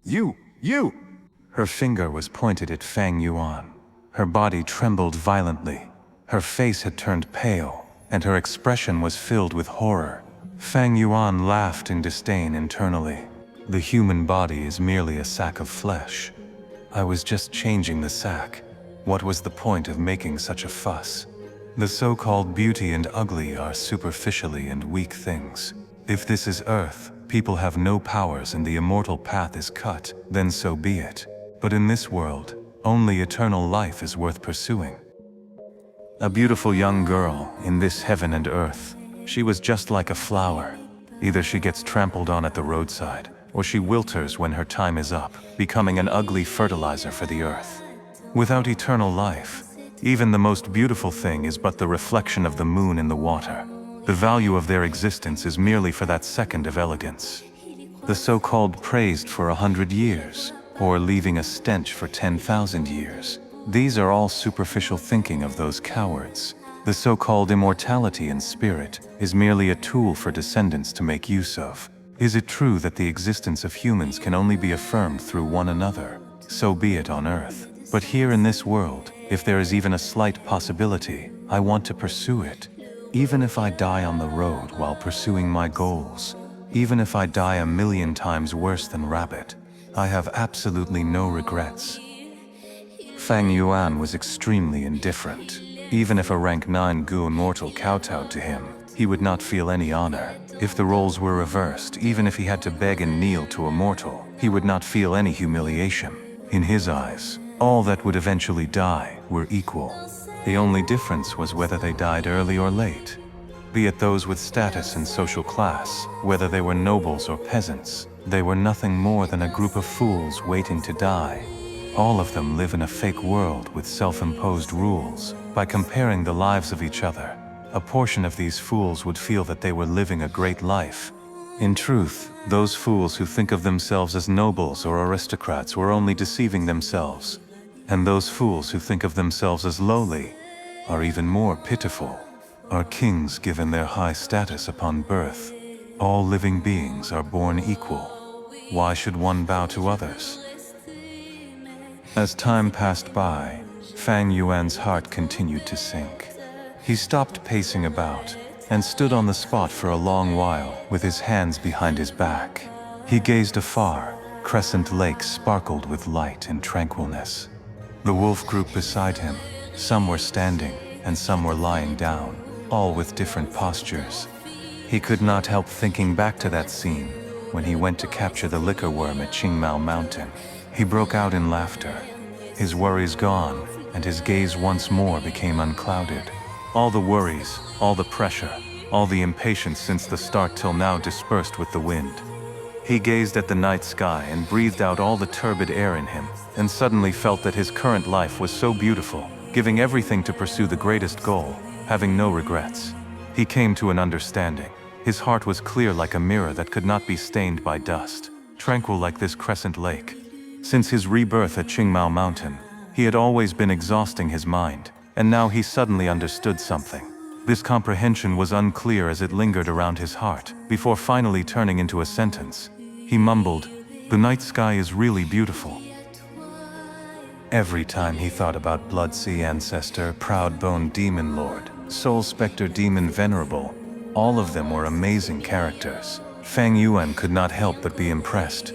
You! Her finger was pointed at Fang Yuan. Her body trembled violently. Her face had turned pale, and her expression was filled with horror. Fang Yuan laughed in disdain internally. The human body is merely a sack of flesh. I was just changing the sack. What was the point of making such a fuss? The so-called beauty and ugly are superficially and weak things. If this is Earth, people have no powers and the immortal path is cut, then so be it. But in this world, only eternal life is worth pursuing. A beautiful young girl in this heaven and earth. She was just like a flower. Either she gets trampled on at the roadside, or she wilters when her time is up, becoming an ugly fertilizer for the earth. Without eternal life, even the most beautiful thing is but the reflection of the moon in the water. The value of their existence is merely for that second of elegance. The so-called praised for 100 years, or leaving a stench for 10,000 years. These are all superficial thinking of those cowards. The so-called immortality in spirit is merely a tool for descendants to make use of. Is it true that the existence of humans can only be affirmed through one another? So be it on earth. But here in this world, if there is even a slight possibility, I want to pursue it. Even if I die on the road while pursuing my goals, even if I die 1,000,000 times worse than Rabbit, I have absolutely no regrets. Fang Yuan was extremely indifferent. Even if a rank 9 Gu immortal kowtowed to him, he would not feel any honor. If the roles were reversed, even if he had to beg and kneel to a mortal, he would not feel any humiliation. In his eyes, all that would eventually die were equal. The only difference was whether they died early or late. Be it those with status and social class, whether they were nobles or peasants, they were nothing more than a group of fools waiting to die. All of them live in a fake world with self-imposed rules. By comparing the lives of each other, a portion of these fools would feel that they were living a great life. In truth, those fools who think of themselves as nobles or aristocrats were only deceiving themselves. And those fools who think of themselves as lowly are even more pitiful. Are kings given their high status upon birth? All living beings are born equal. Why should one bow to others? As time passed by, Fang Yuan's heart continued to sink. He stopped pacing about and stood on the spot for a long while with his hands behind his back. He gazed afar. Crescent Lake sparkled with light and tranquilness. The wolf group beside him, some were standing and some were lying down, all with different postures. He could not help thinking back to that scene when he went to capture the liquor worm at Qingmao Mountain. He broke out in laughter. His worries gone, and his gaze once more became unclouded. All the worries, all the pressure, all the impatience since the start till now dispersed with the wind. He gazed at the night sky and breathed out all the turbid air in him, and suddenly felt that his current life was so beautiful, giving everything to pursue the greatest goal, having no regrets. He came to an understanding. His heart was clear like a mirror that could not be stained by dust, tranquil like this crescent lake. Since his rebirth at Qingmao Mountain, he had always been exhausting his mind, and now he suddenly understood something. This comprehension was unclear as it lingered around his heart, before finally turning into a sentence. He mumbled, "The night sky is really beautiful." Every time he thought about Blood Sea Ancestor, Proud Bone Demon Lord, Soul Spectre Demon Venerable, all of them were amazing characters. Fang Yuan could not help but be impressed.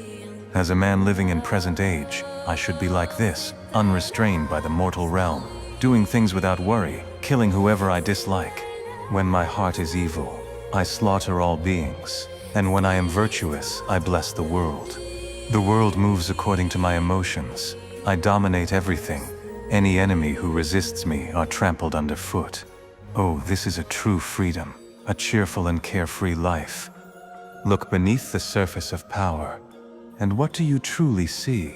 As a man living in present age, I should be like this, unrestrained by the mortal realm, doing things without worry, killing whoever I dislike. When my heart is evil, I slaughter all beings, and when I am virtuous, I bless the world. The world moves according to my emotions. I dominate everything. Any enemy who resists me are trampled underfoot. Oh, this is a true freedom, a cheerful and carefree life. Look beneath the surface of power, and what do you truly see?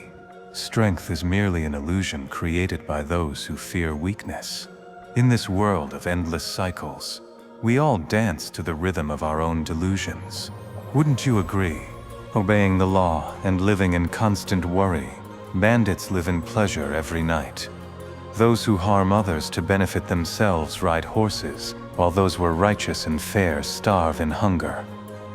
Strength is merely an illusion created by those who fear weakness. In this world of endless cycles, we all dance to the rhythm of our own delusions. Wouldn't you agree? Obeying the law and living in constant worry, bandits live in pleasure every night. Those who harm others to benefit themselves ride horses, while those who are righteous and fair starve in hunger.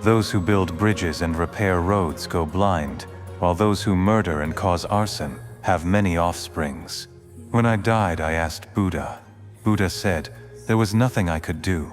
Those who build bridges and repair roads go blind, while those who murder and cause arson have many offsprings. When I died, I asked Buddha. Buddha said, there was nothing I could do.